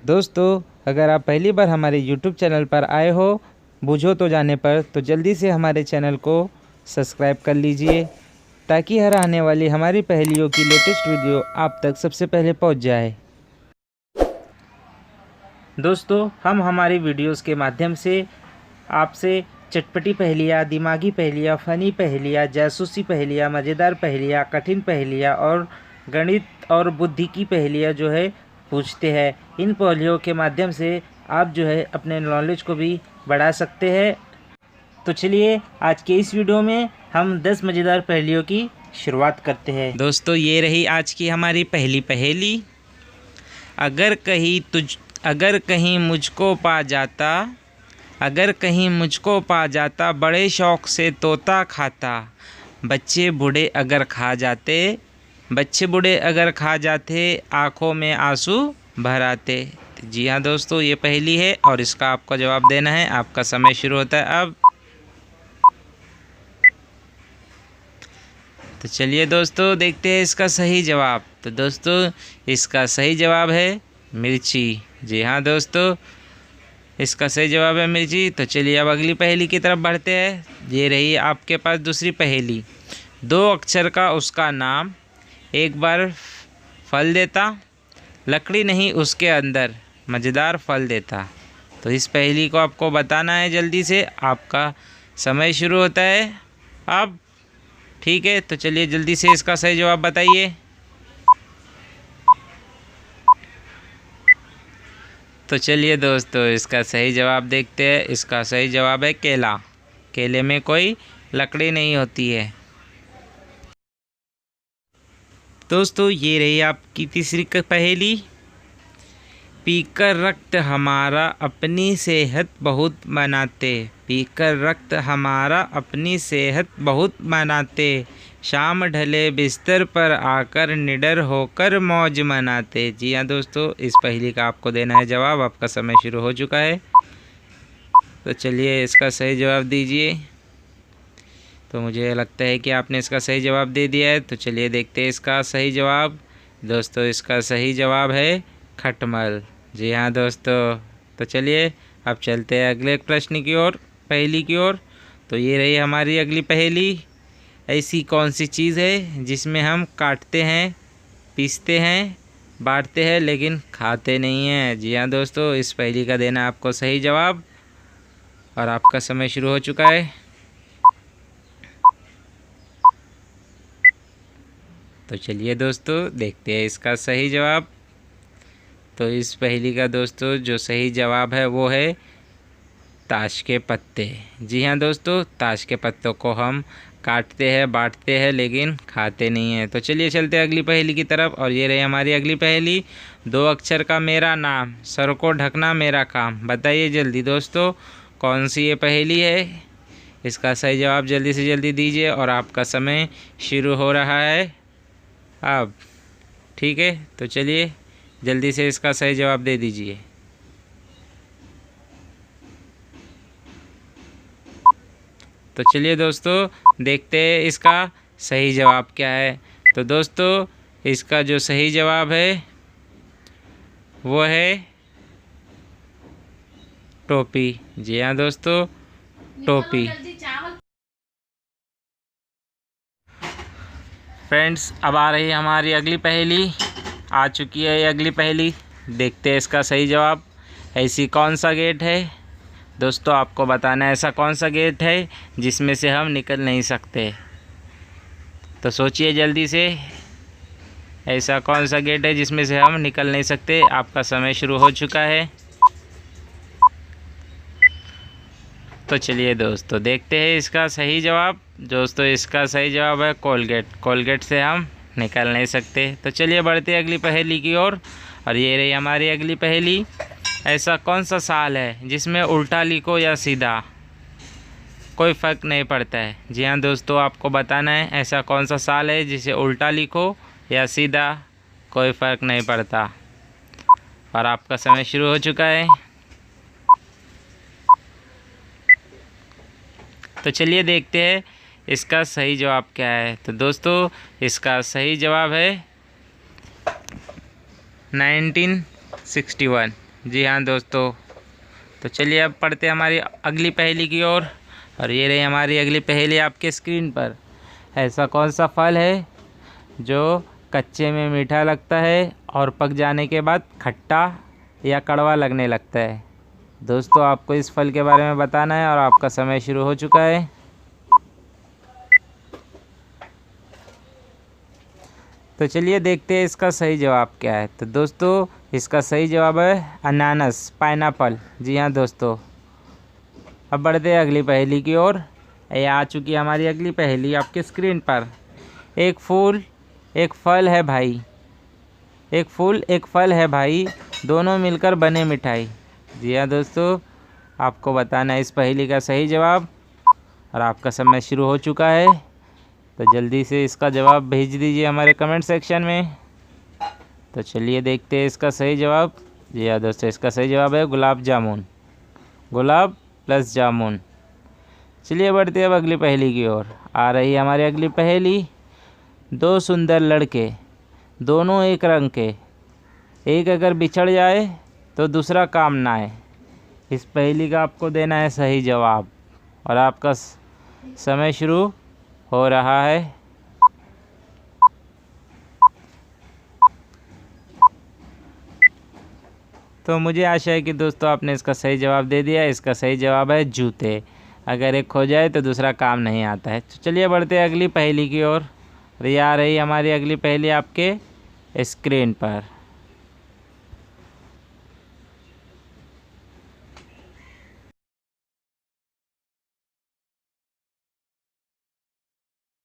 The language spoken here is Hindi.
दोस्तों, अगर आप पहली बार हमारे YouTube चैनल पर आए हो बूझो तो जाने पर, तो जल्दी से हमारे चैनल को सब्सक्राइब कर लीजिए ताकि हर आने वाली हमारी पहेलियों की लेटेस्ट वीडियो आप तक सबसे पहले पहुंच जाए। दोस्तों, हम हमारी वीडियोस के माध्यम से आपसे चटपटी पहेलियाँ, दिमागी पहेलियाँ, फ़नी पहेलियाँ, जासूसी पहेलियाँ, मज़ेदार पहेलियाँ, कठिन पहेलियाँ और गणित और बुद्धि की पहेलियाँ जो है पूछते हैं। इन पहेलियों के माध्यम से आप जो है अपने नॉलेज को भी बढ़ा सकते हैं। तो चलिए आज के इस वीडियो में हम 10 मज़ेदार पहेलियों की शुरुआत करते हैं। दोस्तों, ये रही आज की हमारी पहली पहेली। अगर कहीं मुझको पा जाता, अगर कहीं मुझको पा जाता, बड़े शौक़ से तोता खाता। बच्चे बूढ़े अगर खा जाते, बच्चे बूढ़े अगर खा जाते, आँखों में आंसू भर आते। जी हाँ दोस्तों, ये पहेली है और इसका आपको जवाब देना है। आपका समय शुरू होता है अब। तो चलिए दोस्तों, देखते हैं इसका सही जवाब। तो दोस्तों, इसका सही जवाब है मिर्ची। जी हाँ दोस्तों, इसका सही जवाब है मिर्ची। तो चलिए अब अगली पहेली की तरफ बढ़ते हैं। ये रही आपके पास दूसरी पहेली। 2 अक्षर का उसका नाम, एक बार फल देता, लकड़ी नहीं उसके अंदर, मज़ेदार फल देता। तो इस पहेली को आपको बताना है जल्दी से। आपका समय शुरू होता है अब। ठीक है, तो चलिए जल्दी से इसका सही जवाब बताइए। तो चलिए दोस्तों, इसका सही जवाब देखते हैं। इसका सही जवाब है केला। केले में कोई लकड़ी नहीं होती है। दोस्तों, ये रही आपकी तीसरी पहेली। पीकर रक्त हमारा अपनी सेहत बहुत बनाते, पीकर रक्त हमारा अपनी सेहत बहुत बनाते, शाम ढले बिस्तर पर आकर निडर होकर मौज मनाते। जी हाँ दोस्तों, इस पहेली का आपको देना है जवाब। आपका समय शुरू हो चुका है। तो चलिए इसका सही जवाब दीजिए। तो मुझे लगता है कि आपने इसका सही जवाब दे दिया है। तो चलिए देखते हैं इसका सही जवाब। दोस्तों, इसका सही जवाब है खटमल। जी हाँ दोस्तों, तो चलिए अब चलते हैं अगले प्रश्न की ओर, पहेली की ओर। तो ये रही हमारी अगली पहेली। ऐसी कौन सी चीज़ है जिसमें हम काटते हैं, पीसते हैं, बांटते हैं लेकिन खाते नहीं हैं? जी हाँ दोस्तों, इस पहेली का देना आपको सही जवाब और आपका समय शुरू हो चुका है। तो चलिए दोस्तों देखते हैं इसका सही जवाब। तो इस पहेली का दोस्तों जो सही जवाब है वो है ताश के पत्ते। जी हाँ दोस्तों, ताश के पत्तों को हम काटते हैं, बांटते हैं लेकिन खाते नहीं हैं। तो चलिए चलते हैं अगली पहेली की तरफ। और ये रही हमारी अगली पहेली। 2 अक्षर का मेरा नाम, सर को ढकना मेरा काम। बताइए जल्दी दोस्तों, कौन सी ये पहेली है? इसका सही जवाब जल्दी से जल्दी दीजिए और आपका समय शुरू हो रहा है अब। ठीक है, तो चलिए जल्दी से इसका सही जवाब दे दीजिए। तो चलिए दोस्तों देखते हैं इसका सही जवाब क्या है। तो दोस्तों, इसका जो सही जवाब है वो है टोपी। जी हाँ दोस्तों, टोपी। फ्रेंड्स, अब आ रही हमारी अगली पहेली। आ चुकी है ये अगली पहेली। देखते हैं इसका सही जवाब। ऐसी कौन सा गेट है? दोस्तों, आपको बताना है ऐसा कौन सा गेट है जिसमें से हम निकल नहीं सकते। तो सोचिए जल्दी से, ऐसा कौन सा गेट है जिसमें से हम निकल नहीं सकते। आपका समय शुरू हो चुका है। तो चलिए दोस्तों देखते हैं इसका सही जवाब। दोस्तों, इसका सही जवाब है कोलगेट। कोलगेट से हम निकल नहीं सकते। तो चलिए बढ़ते हैं अगली पहेली की ओर। और ये रही हमारी अगली पहेली। ऐसा कौन सा साल है जिसमें उल्टा लिखो या सीधा कोई फ़र्क नहीं पड़ता है? जी हाँ दोस्तों, आपको बताना है ऐसा कौन सा साल है जिसे उल्टा लिखो या सीधा कोई फ़र्क नहीं पड़ता। और आपका समय शुरू हो चुका है। तो चलिए देखते हैं इसका सही जवाब क्या है। तो दोस्तों, इसका सही जवाब है 1961। जी हाँ दोस्तों, तो चलिए अब पढ़ते हैं हमारी अगली पहेली की ओर। और ये रही हमारी अगली पहेली आपके स्क्रीन पर। ऐसा कौन सा फल है जो कच्चे में मीठा लगता है और पक जाने के बाद खट्टा या कड़वा लगने लगता है? दोस्तों आपको इस फल के बारे में बताना है और आपका समय शुरू हो चुका है। तो चलिए देखते हैं इसका सही जवाब क्या है। तो दोस्तों इसका सही जवाब है अनानास, पाइनएप्पल। जी हाँ दोस्तों, अब बढ़ते हैं अगली पहेली की ओर। ये आ चुकी है हमारी अगली पहेली आपके स्क्रीन पर। एक फूल एक फल है भाई, एक फूल एक फल है भाई, दोनों मिलकर बने मिठाई। जी हाँ दोस्तों, आपको बताना है इस पहेली का सही जवाब और आपका समय शुरू हो चुका है। तो जल्दी से इसका जवाब भेज दीजिए हमारे कमेंट सेक्शन में। तो चलिए देखते हैं इसका सही जवाब। जी हाँ दोस्तों, इसका सही जवाब है गुलाब जामुन, गुलाब प्लस जामुन। चलिए बढ़ते हैं अब अगली पहेली की ओर। आ रही है हमारी अगली पहेली। दो सुंदर लड़के, दोनों एक रंग के, एक अगर बिछड़ जाए तो दूसरा काम ना आए। इस पहेली का आपको देना है सही जवाब और आपका समय शुरू हो रहा है। तो मुझे आशा है कि दोस्तों आपने इसका सही जवाब दे दिया। इसका सही जवाब है जूते। अगर एक खो जाए तो दूसरा काम नहीं आता है। तो चलिए बढ़ते हैं अगली पहेली की ओर। ये आ रही हमारी अगली पहेली आपके स्क्रीन पर।